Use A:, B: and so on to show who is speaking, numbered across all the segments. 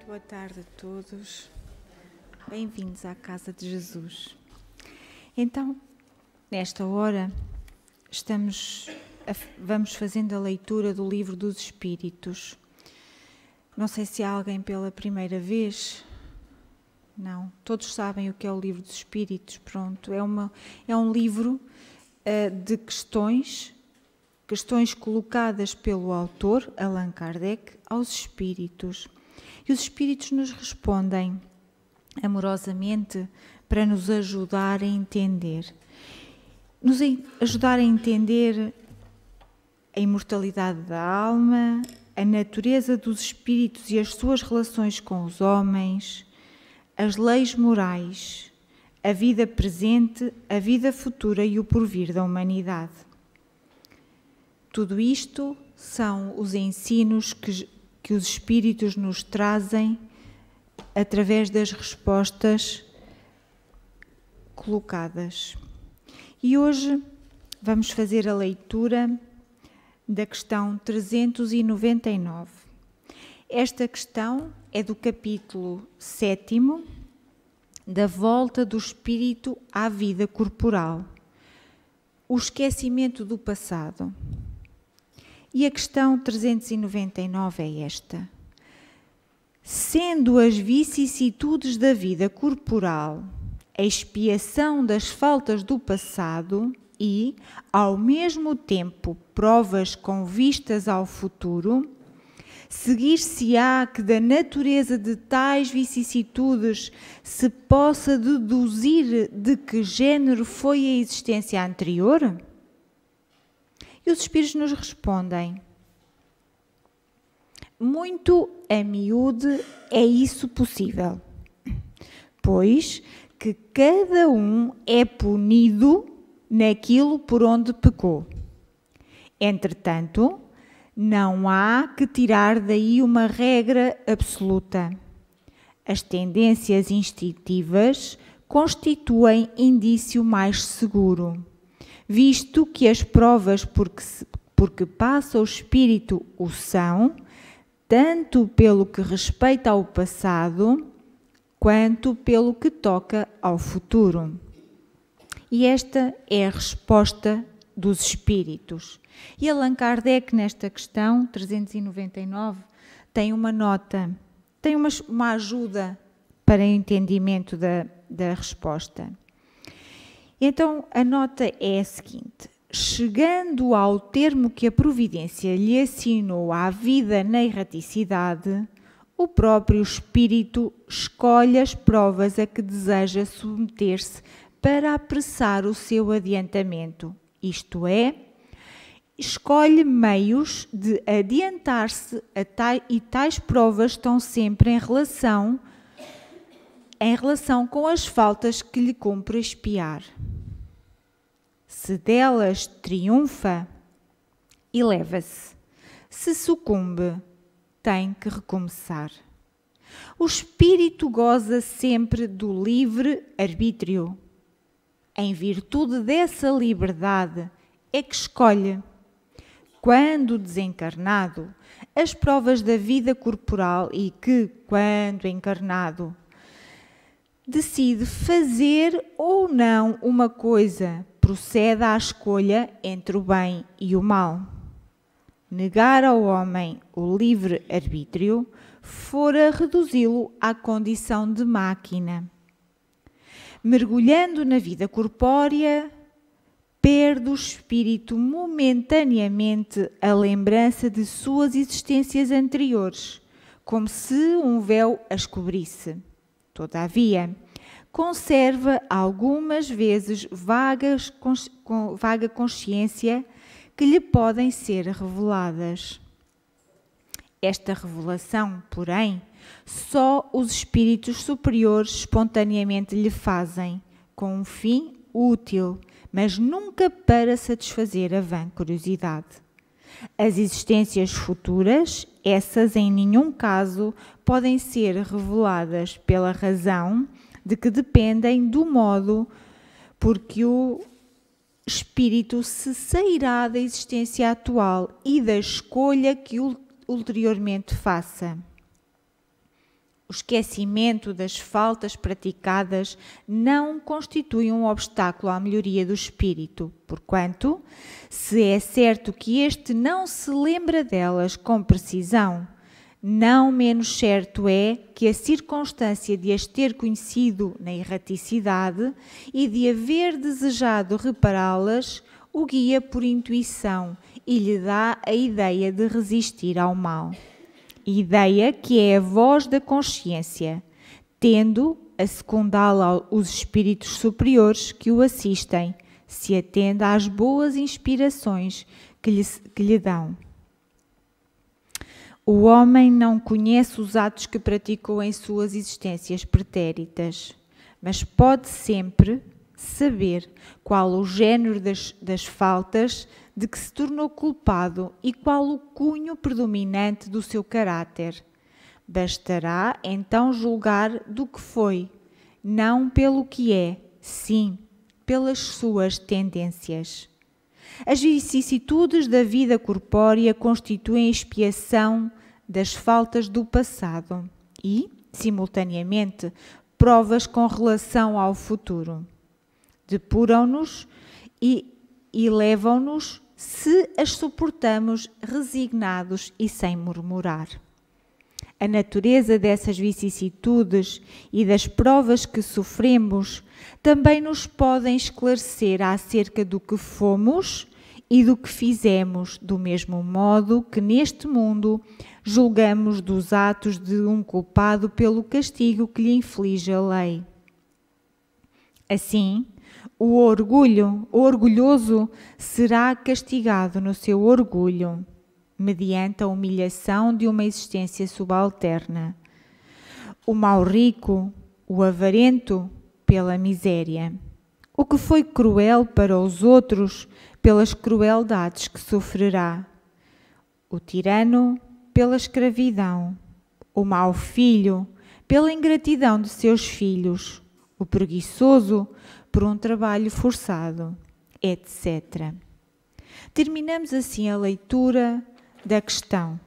A: Muito boa tarde a todos. Bem-vindos à Casa de Jesus. Então, nesta hora, vamos fazendo a leitura do Livro dos Espíritos. Não sei se há alguém pela primeira vez. Não, todos sabem o que é o Livro dos Espíritos. Pronto, é um livro de questões colocadas pelo autor, Allan Kardec, aos espíritos. E os espíritos nos respondem amorosamente para nos ajudar a entender. Nos ajudar a entender a imortalidade da alma, a natureza dos espíritos e as suas relações com os homens, as leis morais, a vida presente, a vida futura e o porvir da humanidade. Tudo isto são os ensinos que os espíritos nos trazem através das respostas colocadas. E hoje vamos fazer a leitura da questão 399. Esta questão é do capítulo 7º, da volta do espírito à vida corporal, o esquecimento do passado. E a questão 399 é esta. Sendo as vicissitudes da vida corporal a expiação das faltas do passado e, ao mesmo tempo, provas com vistas ao futuro, seguir-se-á que da natureza de tais vicissitudes se possa deduzir de que género foi a existência anterior? E os espíritos nos respondem: muito a miúde é isso possível, pois que cada um é punido naquilo por onde pecou. Entretanto, não há que tirar daí uma regra absoluta. As tendências instintivas constituem indício mais seguro, visto que as provas porque passa o espírito o são, tanto pelo que respeita ao passado, quanto pelo que toca ao futuro. E esta é a resposta dos espíritos. E Allan Kardec, nesta questão 399, tem uma nota, tem uma ajuda para o entendimento da resposta. Então, a nota é a seguinte: chegando ao termo que a providência lhe assinou à vida na erraticidade, o próprio espírito escolhe as provas a que deseja submeter-se para apressar o seu adiantamento, isto é, escolhe meios de adiantar-se e tais provas estão sempre em relação com as faltas que lhe cumpre expiar. Se delas triunfa, eleva-se. Se sucumbe, tem que recomeçar. O espírito goza sempre do livre arbítrio. Em virtude dessa liberdade é que escolhe, quando desencarnado, as provas da vida corporal e que, quando encarnado, decide fazer ou não uma coisa, procede à escolha entre o bem e o mal. Negar ao homem o livre-arbítrio fora reduzi-lo à condição de máquina. Mergulhando na vida corpórea, perde o espírito momentaneamente a lembrança de suas existências anteriores, como se um véu as cobrisse. Todavia, conserva algumas vezes vaga consciência que lhe podem ser reveladas. Esta revelação, porém, só os espíritos superiores espontaneamente lhe fazem, com um fim útil, mas nunca para satisfazer a vã curiosidade. As existências futuras, essas em nenhum caso podem ser reveladas pela razão de que dependem do modo porque o espírito se sairá da existência atual e da escolha que ulteriormente faça. O esquecimento das faltas praticadas não constitui um obstáculo à melhoria do espírito, porquanto, se é certo que este não se lembra delas com precisão, não menos certo é que a circunstância de as ter conhecido na erraticidade e de haver desejado repará-las o guia por intuição e lhe dá a ideia de resistir ao mal. Ideia que é a voz da consciência, tendo a secundá-la os espíritos superiores que o assistem, se atende às boas inspirações que lhe dão. O homem não conhece os atos que praticou em suas existências pretéritas, mas pode sempre saber qual o género das faltas de que se tornou culpado e qual o cunho predominante do seu caráter. Bastará então julgar do que foi, não pelo que é, sim, pelas suas tendências. As vicissitudes da vida corpórea constituem expiação das faltas do passado e, simultaneamente, provas com relação ao futuro. Depuram-nos e levam-nos se as suportamos resignados e sem murmurar. A natureza dessas vicissitudes e das provas que sofremos também nos podem esclarecer acerca do que fomos e do que fizemos, do mesmo modo que neste mundo julgamos dos atos de um culpado pelo castigo que lhe inflige a lei. Assim, o orgulhoso será castigado no seu orgulho, mediante a humilhação de uma existência subalterna. O mau rico, o avarento, pela miséria. O que foi cruel para os outros, pelas crueldades que sofrerá. O tirano, pela escravidão. O mau filho, pela ingratidão de seus filhos. O preguiçoso, por um trabalho forçado, etc. Terminamos assim a leitura da questão,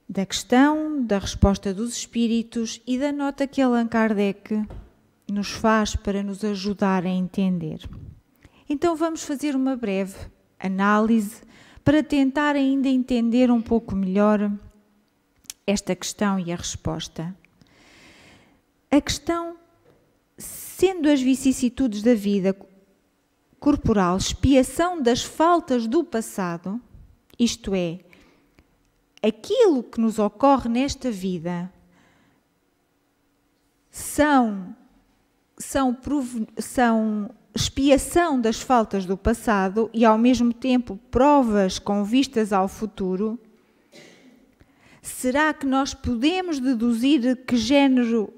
A: da resposta dos espíritos e da nota que Allan Kardec nos faz para nos ajudar a entender. Então vamos fazer uma breve análise para tentar ainda entender um pouco melhor esta questão e a resposta. A questão, sendo as vicissitudes da vida corporal expiação das faltas do passado, isto é, aquilo que nos ocorre nesta vida são expiação das faltas do passado e, ao mesmo tempo, provas com vistas ao futuro, será que nós podemos deduzir que género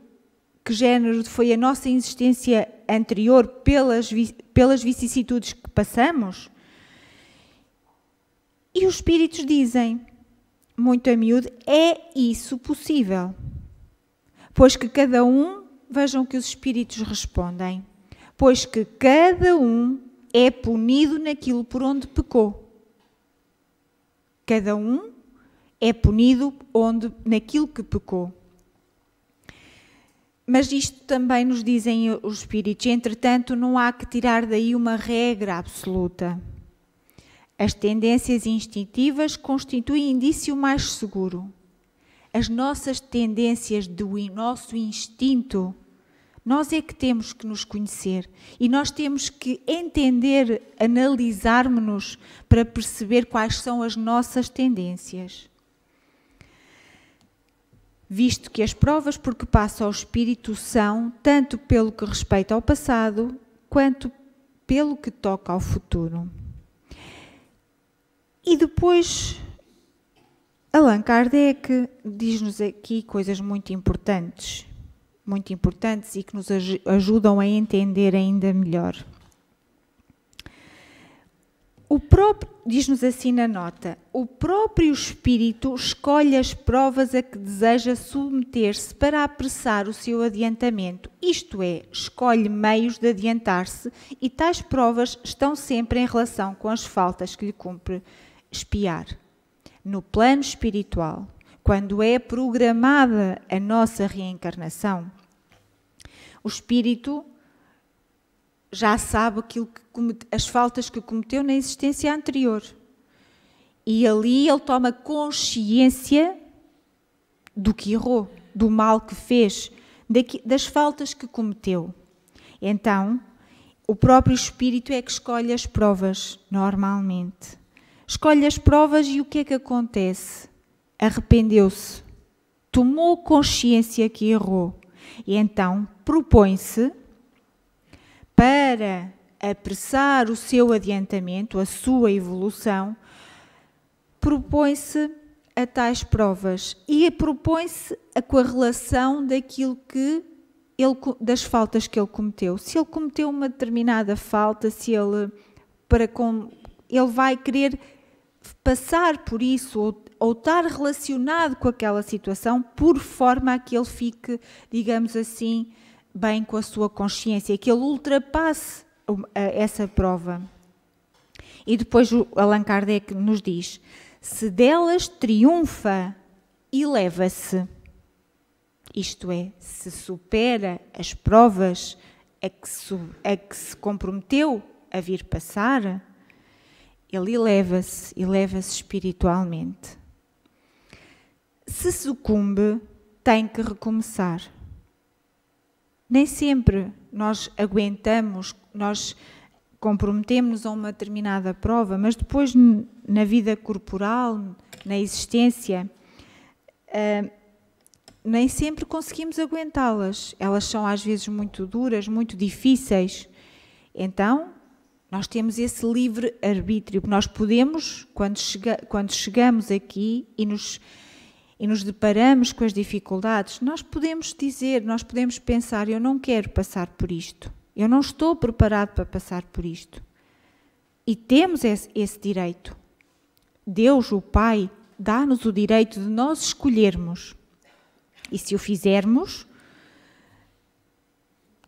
A: foi a nossa existência anterior pelas vicissitudes que passamos? E os espíritos dizem, muito a miúdo, é isso possível. Pois que cada um, vejam que os espíritos respondem, pois que cada um é punido naquilo por onde pecou. Cada um é punido naquilo que pecou. Mas isto também nos dizem os espíritos, entretanto, não há que tirar daí uma regra absoluta. As tendências instintivas constituem indício mais seguro. As nossas tendências do nosso instinto, nós é que temos que nos conhecer e nós temos que entender, analisarmos-nos para perceber quais são as nossas tendências. Visto que as provas por que passa ao espírito são, tanto pelo que respeita ao passado, quanto pelo que toca ao futuro. E depois, Allan Kardec diz-nos aqui coisas muito importantes e que nos ajudam a entender ainda melhor. Diz-nos assim na nota, o próprio espírito escolhe as provas a que deseja submeter-se para apressar o seu adiantamento, isto é, escolhe meios de adiantar-se e tais provas estão sempre em relação com as faltas que lhe cumpre expiar. No plano espiritual, quando é programada a nossa reencarnação, o espírito já sabe as faltas que cometeu na existência anterior. E ali ele toma consciência do que errou, do mal que fez, das faltas que cometeu. Então, o próprio espírito é que escolhe as provas, normalmente. Escolhe as provas e o que é que acontece? Arrependeu-se, tomou consciência que errou e então propõe-se para apressar o seu adiantamento, a sua evolução, propõe-se a tais provas e propõe-se a correlação das faltas que ele cometeu. Se ele cometeu uma determinada falta, ele vai querer passar por isso ou estar relacionado com aquela situação por forma a que ele fique, digamos assim, bem com a sua consciência, que ele ultrapasse essa prova. E depois o Allan Kardec nos diz: se delas triunfa, eleva-se. Isto é, se supera as provas a que se comprometeu a vir passar, ele eleva-se espiritualmente. Se sucumbe, tem que recomeçar. Nem sempre nós aguentamos, nós comprometemos-nos a uma determinada prova, mas depois na vida corporal, na existência, nem sempre conseguimos aguentá-las. Elas são às vezes muito duras, muito difíceis. Então, nós temos esse livre arbítrio. Nós podemos, quando chegamos aqui e nos deparamos com as dificuldades, nós podemos dizer, nós podemos pensar: eu não quero passar por isto. Eu não estou preparado para passar por isto. E temos esse direito. Deus, o Pai, dá-nos o direito de nós escolhermos. E se o fizermos,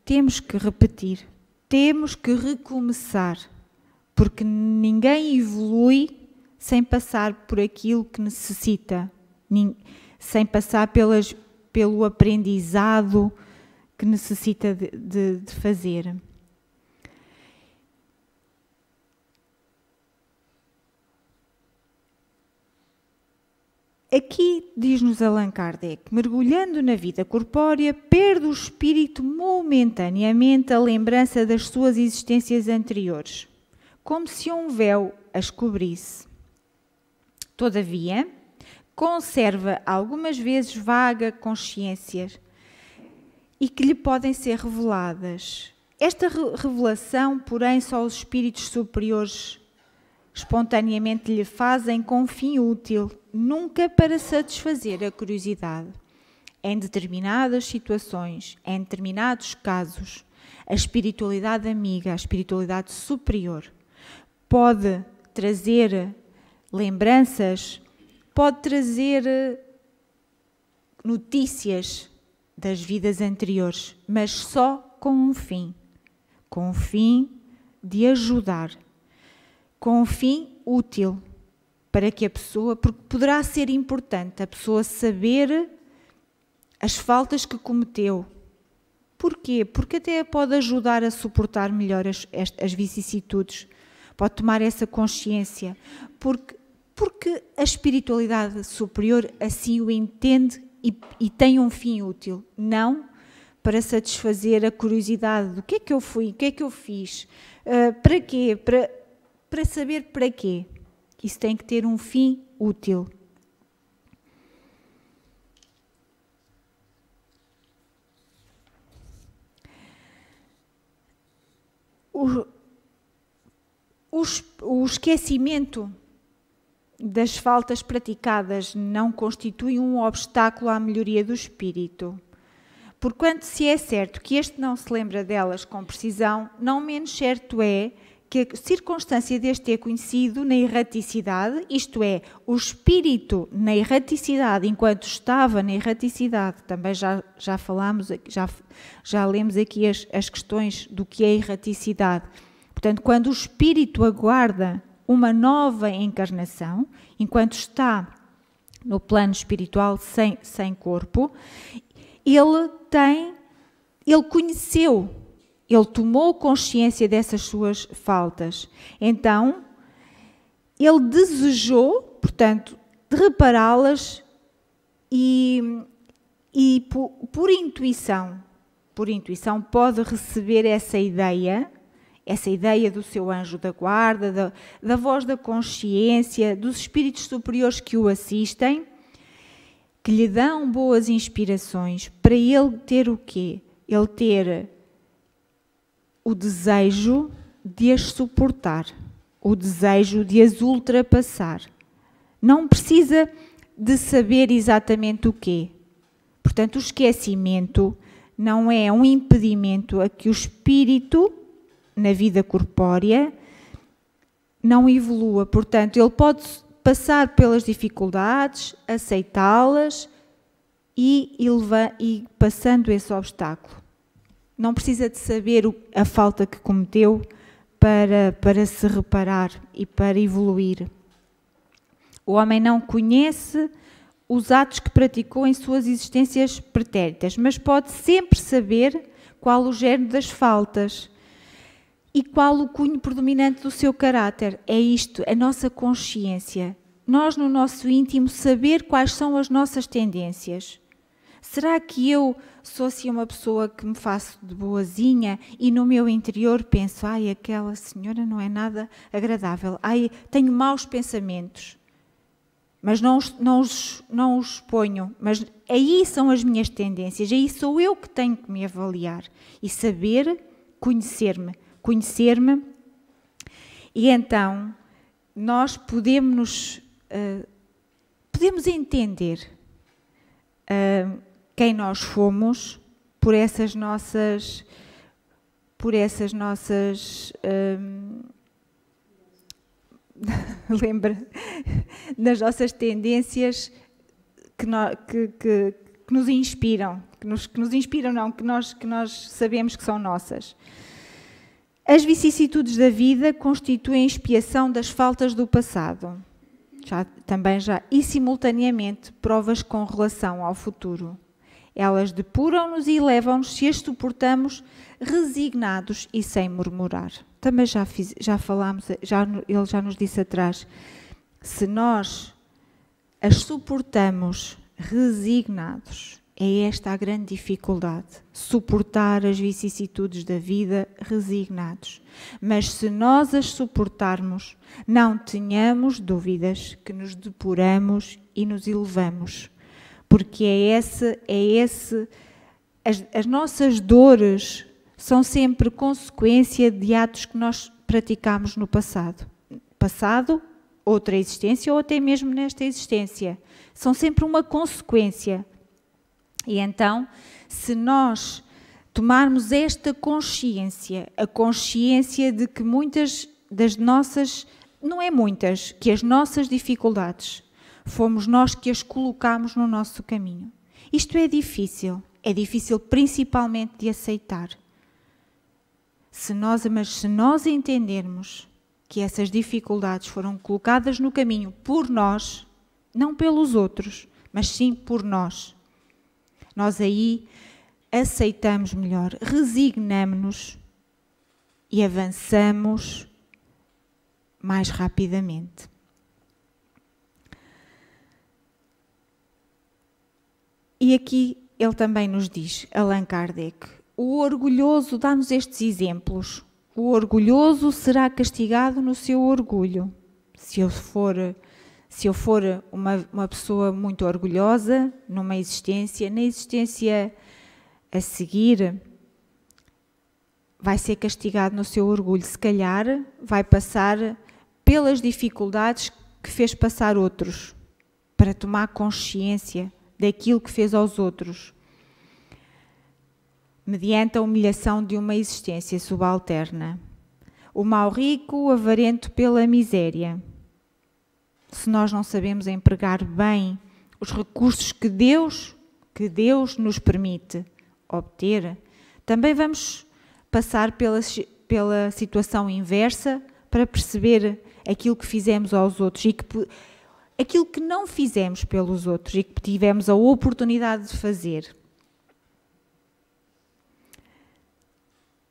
A: temos que repetir, temos que recomeçar, porque ninguém evolui sem passar por aquilo que necessita, sem passar pelo aprendizado que necessita de fazer. Aqui diz-nos Allan Kardec: mergulhando na vida corpórea, perde o espírito momentaneamente a lembrança das suas existências anteriores, como se um véu as cobrisse. Todavia, conserva algumas vezes vaga consciência e que lhe podem ser reveladas. Esta revelação, porém, só os espíritos superiores espontaneamente lhe fazem com fim útil, nunca para satisfazer a curiosidade. Em determinadas situações, em determinados casos, a espiritualidade amiga, a espiritualidade superior, pode trazer lembranças, pode trazer notícias das vidas anteriores, mas só com um fim de ajudar, com um fim útil, para que a pessoa, porque poderá ser importante a pessoa saber as faltas que cometeu. Porquê? Porque até pode ajudar a suportar melhor as vicissitudes, pode tomar essa consciência, porque a espiritualidade superior assim o entende e tem um fim útil, não para satisfazer a curiosidade do que é que eu fui, o que é que eu fiz, para quê, para saber para quê. Isso tem que ter um fim útil. O esquecimento das faltas praticadas não constitui um obstáculo à melhoria do espírito. Porquanto se é certo que este não se lembra delas com precisão, não menos certo é que a circunstância deste é conhecido na erraticidade, isto é, o espírito na erraticidade, enquanto estava na erraticidade, também já falámos, já lemos aqui as questões do que é erraticidade. Portanto, quando o espírito aguarda uma nova encarnação, enquanto está no plano espiritual sem corpo, ele conheceu, ele tomou consciência dessas suas faltas. Então, ele desejou, portanto, de repará-las e por intuição pode receber essa ideia do seu anjo da guarda, da voz da consciência, dos espíritos superiores que o assistem, que lhe dão boas inspirações para ele ter o quê? Ele ter o desejo de as suportar, o desejo de as ultrapassar. Não precisa de saber exatamente o quê. Portanto, o esquecimento não é um impedimento a que o espírito, na vida corpórea, não evolua. Portanto, ele pode passar pelas dificuldades, aceitá-las e passando esse obstáculo. Não precisa de saber a falta que cometeu para se reparar e para evoluir. O homem não conhece os atos que praticou em suas existências pretéritas, mas pode sempre saber qual o género das faltas e qual o cunho predominante do seu caráter. É isto, a nossa consciência. Nós, no nosso íntimo, saber quais são as nossas tendências. Será que eu sou assim uma pessoa que me faço de boazinha e no meu interior penso, aquela senhora não é nada agradável, tenho maus pensamentos, mas não os ponho, mas aí são as minhas tendências, aí sou eu que tenho que me avaliar e saber conhecer-me, e então nós podemos entender quem nós fomos por essas nossas lembra das nossas tendências que nos inspiram, que nós sabemos que são nossas. As vicissitudes da vida constituem expiação das faltas do passado, e simultaneamente provas com relação ao futuro. Elas depuram-nos e levam-nos, se as suportamos, resignados e sem murmurar. Também já falámos, ele já nos disse atrás, se nós as suportamos resignados, é esta a grande dificuldade, suportar as vicissitudes da vida resignados. Mas se nós as suportarmos, não tenhamos dúvidas que nos depuramos e nos elevamos. Porque as nossas dores são sempre consequência de atos que nós praticamos no passado. Passado, outra existência ou até mesmo nesta existência. São sempre uma consequência. E então, se nós tomarmos esta consciência, a consciência de que muitas das nossas, não é muitas, que as nossas dificuldades fomos nós que as colocamos no nosso caminho. Isto é difícil principalmente de aceitar. Mas se nós entendermos que essas dificuldades foram colocadas no caminho por nós, não pelos outros, mas sim por nós, nós aí aceitamos melhor, resignamos-nos e avançamos mais rapidamente. E aqui ele também nos diz, Allan Kardec, o orgulhoso dá-nos estes exemplos. O orgulhoso será castigado no seu orgulho. Se eu for uma pessoa muito orgulhosa numa existência, na existência a seguir, vai ser castigado no seu orgulho. Se calhar vai passar pelas dificuldades que fez passar outros, para tomar consciência daquilo que fez aos outros, mediante a humilhação de uma existência subalterna. O mau rico, o avarento pela miséria. Se nós não sabemos empregar bem os recursos que Deus nos permite obter, também vamos passar pela situação inversa para perceber aquilo que fizemos aos outros e que aquilo que não fizemos pelos outros e que tivemos a oportunidade de fazer.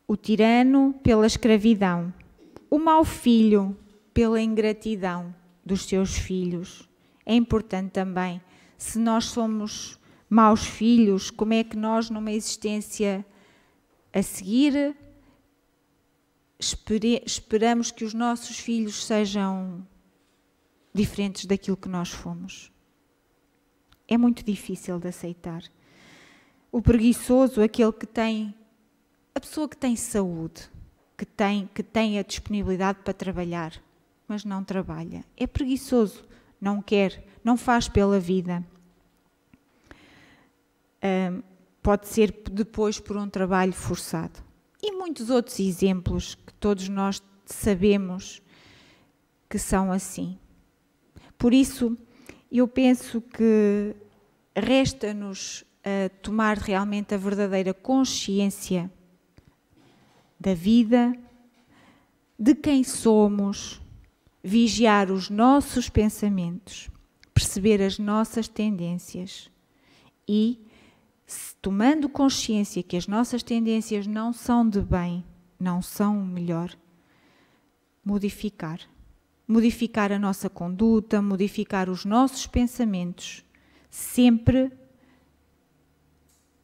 A: O tirano pela escravidão, o mau filho pela ingratidão dos seus filhos. É importante também, se nós somos maus filhos, como é que nós, numa existência a seguir, esperamos que os nossos filhos sejam diferentes daquilo que nós fomos. É muito difícil de aceitar. O preguiçoso, aquele que tem, a pessoa que tem saúde, que tem a disponibilidade para trabalhar, mas não trabalha. É preguiçoso, não quer, não faz pela vida. Pode ser depois por um trabalho forçado. E muitos outros exemplos que todos nós sabemos que são assim. Por isso, eu penso que resta-nos tomar realmente a verdadeira consciência da vida, de quem somos, vigiar os nossos pensamentos, perceber as nossas tendências e, tomando consciência que as nossas tendências não são de bem, não são o melhor, modificar a nossa conduta, modificar os nossos pensamentos, sempre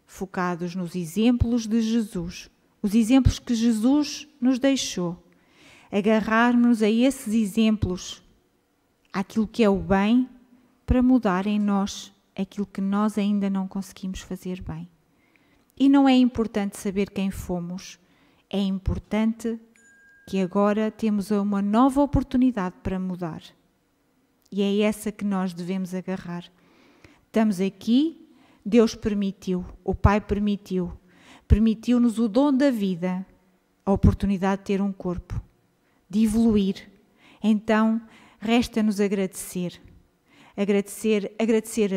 A: focados nos exemplos de Jesus, os exemplos que Jesus nos deixou, agarrarmos a esses exemplos, àquilo que é o bem, para mudar em nós aquilo que nós ainda não conseguimos fazer bem. E não é importante saber quem fomos, é importante que agora temos uma nova oportunidade para mudar. E é essa que nós devemos agarrar. Estamos aqui, Deus permitiu, o Pai permitiu-nos o dom da vida, a oportunidade de ter um corpo, de evoluir. Então, resta-nos agradecer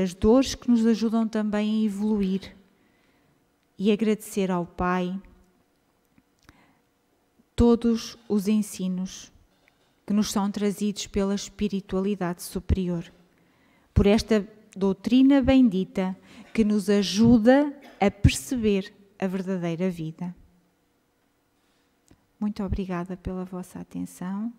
A: as dores que nos ajudam também a evoluir e agradecer ao Pai todos os ensinos que nos são trazidos pela espiritualidade superior, por esta doutrina bendita que nos ajuda a perceber a verdadeira vida. Muito obrigada pela vossa atenção.